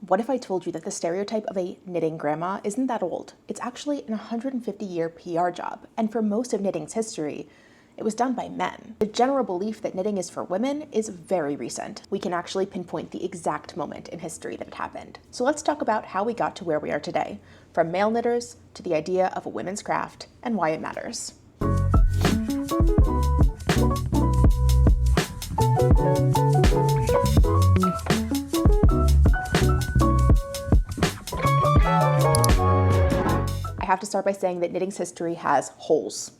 What if I told you that the stereotype of a knitting grandma isn't that old? It's actually an 150-year PR job, and for most of knitting's history, it was done by men. The general belief that knitting is for women is very recent. We can actually pinpoint the exact moment in history that it happened. So let's talk about how we got to where we are today, from male knitters to the idea of a women's craft and why it matters. I have to start by saying that knitting's history has holes.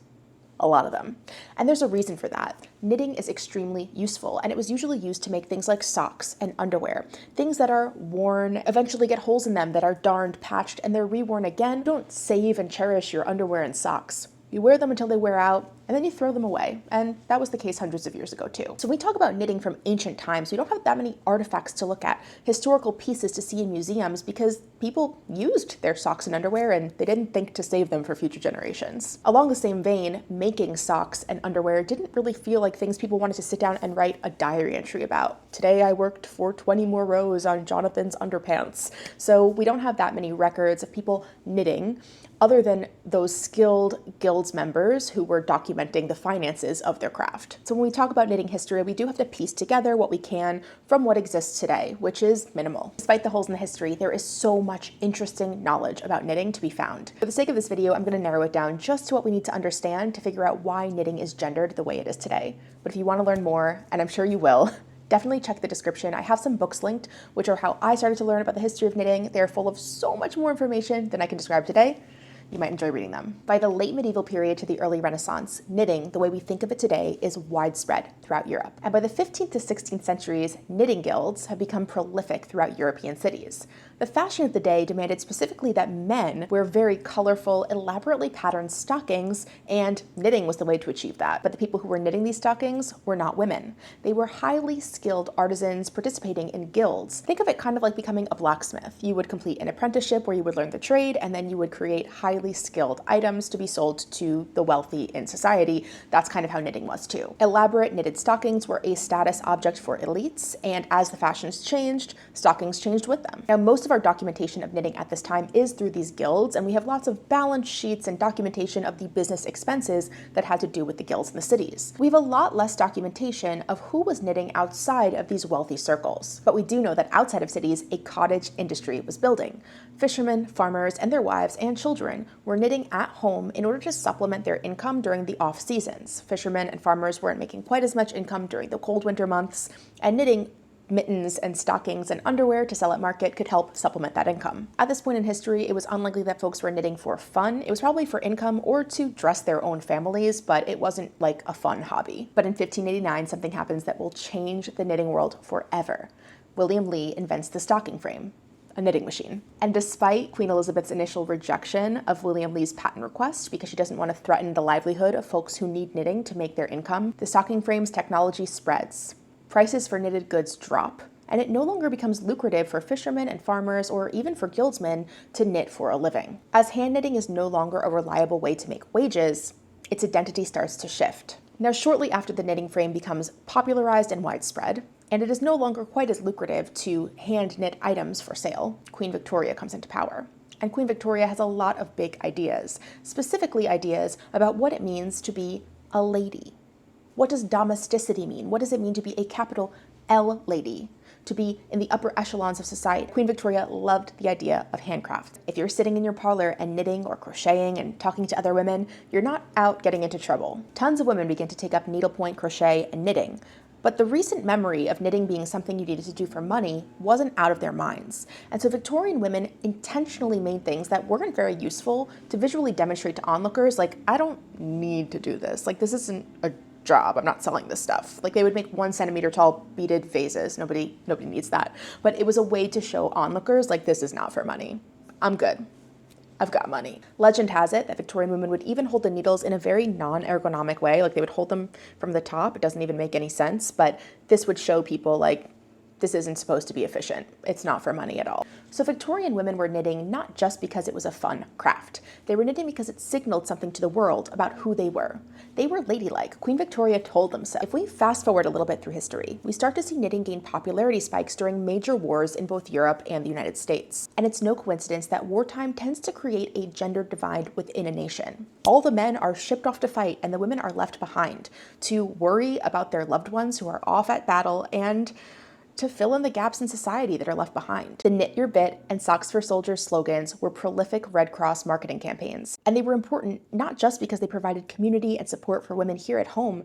A lot of them. And there's a reason for that. Knitting is extremely useful, and it was usually used to make things like socks and underwear. Things that are worn, eventually get holes in them that are darned, patched, and they're reworn again. You don't save and cherish your underwear and socks. You wear them until they wear out, and then you throw them away. And that was the case hundreds of years ago too. So when we talk about knitting from ancient times, we don't have that many artifacts to look at, historical pieces to see in museums, because people used their socks and underwear and they didn't think to save them for future generations. Along the same vein, making socks and underwear didn't really feel like things people wanted to sit down and write a diary entry about. Today I worked for 20 more rows on Jonathan's underpants. So we don't have that many records of people knitting, other than those skilled guilds members who were documenting the finances of their craft. So when we talk about knitting history, we do have to piece together what we can from what exists today, which is minimal. Despite the holes in the history, there is so much interesting knowledge about knitting to be found. For the sake of this video, I'm going to narrow it down just to what we need to understand to figure out why knitting is gendered the way it is today. But if you want to learn more, and I'm sure you will, definitely check the description. I have some books linked, which are how I started to learn about the history of knitting. They're full of so much more information than I can describe today. You might enjoy reading them. By the late medieval period to the early Renaissance, knitting, the way we think of it today, is widespread throughout Europe. And by the 15th to 16th centuries, knitting guilds have become prolific throughout European cities. The fashion of the day demanded specifically that men wear very colorful, elaborately patterned stockings, and knitting was the way to achieve that. But the people who were knitting these stockings were not women. They were highly skilled artisans participating in guilds. Think of it kind of like becoming a blacksmith. You would complete an apprenticeship where you would learn the trade, and then you would create highly skilled items to be sold to the wealthy in society. That's kind of how knitting was too. Elaborate knitted stockings were a status object for elites, and as the fashions changed, stockings changed with them. Now, most of our documentation of knitting at this time is through these guilds, and we have lots of balance sheets and documentation of the business expenses that had to do with the guilds in the cities. We have a lot less documentation of who was knitting outside of these wealthy circles. But we do know that outside of cities, a cottage industry was building. Fishermen, farmers, and their wives and children were knitting at home in order to supplement their income during the off seasons. Fishermen and farmers weren't making quite as much income during the cold winter months, and knitting mittens and stockings and underwear to sell at market could help supplement that income. At this point in history, it was unlikely that folks were knitting for fun. It was probably for income or to dress their own families, but it wasn't like a fun hobby. But in 1589, something happens that will change the knitting world forever. William Lee invents the stocking frame, a knitting machine. And despite Queen Elizabeth's initial rejection of William Lee's patent request because she doesn't want to threaten the livelihood of folks who need knitting to make their income, the stocking frame's technology spreads. Prices for knitted goods drop, and it no longer becomes lucrative for fishermen and farmers or even for guildsmen to knit for a living. As hand knitting is no longer a reliable way to make wages, its identity starts to shift. Now, shortly after the knitting frame becomes popularized and widespread, and it is no longer quite as lucrative to hand knit items for sale, Queen Victoria comes into power. And Queen Victoria has a lot of big ideas, specifically ideas about what it means to be a lady. What does domesticity mean? What does it mean to be a capital L lady? To be in the upper echelons of society? Queen Victoria loved the idea of handcraft. If you're sitting in your parlor and knitting or crocheting and talking to other women, you're not out getting into trouble. Tons of women begin to take up needlepoint, crochet, and knitting. But the recent memory of knitting being something you needed to do for money wasn't out of their minds. And so Victorian women intentionally made things that weren't very useful to visually demonstrate to onlookers, like, I don't need to do this. Like, this isn't a job. I'm not selling this stuff. Like, they would make 1 centimeter tall beaded vases. Nobody needs that. But it was a way to show onlookers, like, this is not for money. I'm good. I've got money. Legend has it that Victorian women would even hold the needles in a very non-ergonomic way. Like, they would hold them from the top. It doesn't even make any sense, but this would show people, like, this isn't supposed to be efficient. It's not for money at all. So Victorian women were knitting not just because it was a fun craft. They were knitting because it signaled something to the world about who they were. They were ladylike. Queen Victoria told them so. If we fast forward a little bit through history, we start to see knitting gain popularity spikes during major wars in both Europe and the United States. And it's no coincidence that wartime tends to create a gender divide within a nation. All the men are shipped off to fight and the women are left behind to worry about their loved ones who are off at battle and to fill in the gaps in society that are left behind. The Knit Your Bit and Socks for Soldiers slogans were prolific Red Cross marketing campaigns, and they were important not just because they provided community and support for women here at home,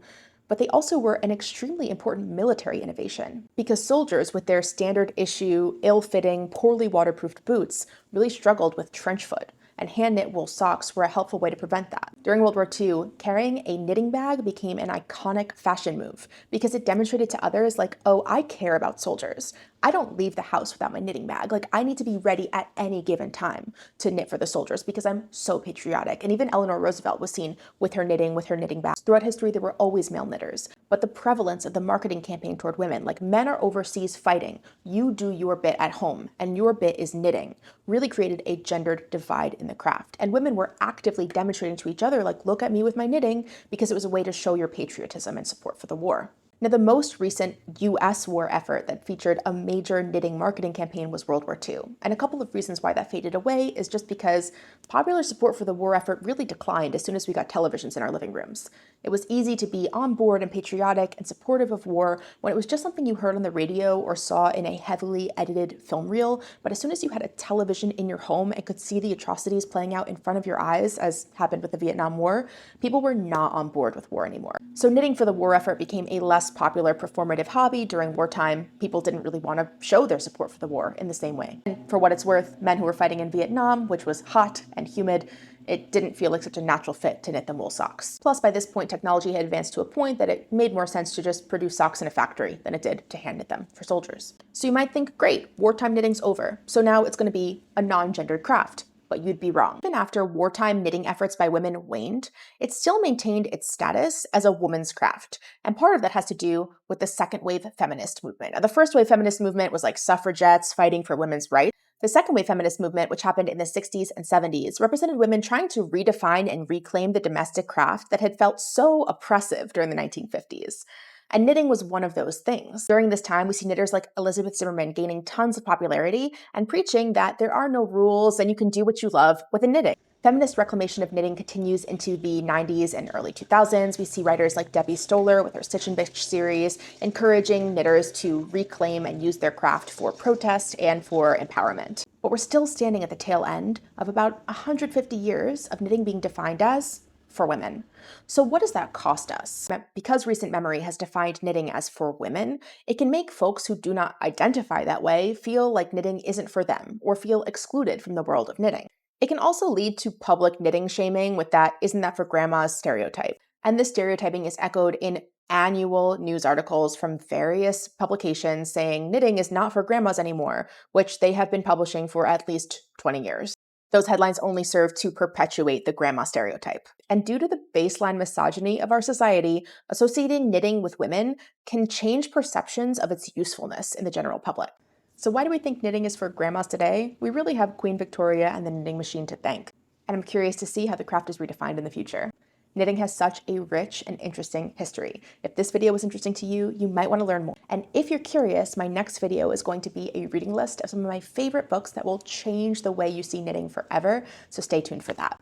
but they also were an extremely important military innovation, because soldiers with their standard issue, ill-fitting, poorly waterproofed boots really struggled with trench foot, and hand-knit wool socks were a helpful way to prevent that. During World War II, carrying a knitting bag became an iconic fashion move because it demonstrated to others like, oh, I care about soldiers. I don't leave the house without my knitting bag. Like, I need to be ready at any given time to knit for the soldiers because I'm so patriotic. And even Eleanor Roosevelt was seen with her knitting bag. Throughout history, there were always male knitters. But the prevalence of the marketing campaign toward women, like men are overseas fighting, you do your bit at home, and your bit is knitting, really created a gendered divide in the craft. And women were actively demonstrating to each other, like, look at me with my knitting, because it was a way to show your patriotism and support for the war. Now, the most recent US war effort that featured a major knitting marketing campaign was World War II. And a couple of reasons why that faded away is just because popular support for the war effort really declined as soon as we got televisions in our living rooms. It was easy to be on board and patriotic and supportive of war when it was just something you heard on the radio or saw in a heavily edited film reel. But as soon as you had a television in your home and could see the atrocities playing out in front of your eyes, as happened with the Vietnam War, people were not on board with war anymore. So knitting for the war effort became a less popular performative hobby during wartime. People didn't really want to show their support for the war in the same way. And for what it's worth, men who were fighting in Vietnam, which was hot and humid, it didn't feel like such a natural fit to knit them wool socks. Plus, by this point, technology had advanced to a point that it made more sense to just produce socks in a factory than it did to hand knit them for soldiers. So you might think, great, wartime knitting's over, so now it's going to be a non-gendered craft. But you'd be wrong. Even after wartime knitting efforts by women waned, it still maintained its status as a woman's craft. And part of that has to do with the second wave feminist movement. Now, the first wave feminist movement was like suffragettes fighting for women's rights. The second wave feminist movement, which happened in the 60s and 70s, represented women trying to redefine and reclaim the domestic craft that had felt so oppressive during the 1950s. And knitting was one of those things. During this time, we see knitters like Elizabeth Zimmermann gaining tons of popularity and preaching that there are no rules and you can do what you love within knitting. Feminist reclamation of knitting continues into the 90s and early 2000s. We see writers like Debbie Stoller with her Stitch and Bitch series encouraging knitters to reclaim and use their craft for protest and for empowerment. But we're still standing at the tail end of about 150 years of knitting being defined as for women. So what does that cost us? Because recent memory has defined knitting as for women, it can make folks who do not identify that way feel like knitting isn't for them or feel excluded from the world of knitting. It can also lead to public knitting shaming with that "isn't that for grandma's" stereotype. And this stereotyping is echoed in annual news articles from various publications saying knitting is not for grandmas anymore, which they have been publishing for at least 20 years. Those headlines only serve to perpetuate the grandma stereotype. And due to the baseline misogyny of our society, associating knitting with women can change perceptions of its usefulness in the general public. So why do we think knitting is for grandmas today? We really have Queen Victoria and the knitting machine to thank. And I'm curious to see how the craft is redefined in the future. Knitting has such a rich and interesting history. If this video was interesting to you, you might want to learn more. And if you're curious, my next video is going to be a reading list of some of my favorite books that will change the way you see knitting forever, so stay tuned for that.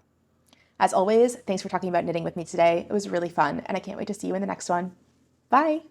As always, thanks for talking about knitting with me today. It was really fun, and I can't wait to see you in the next one. Bye!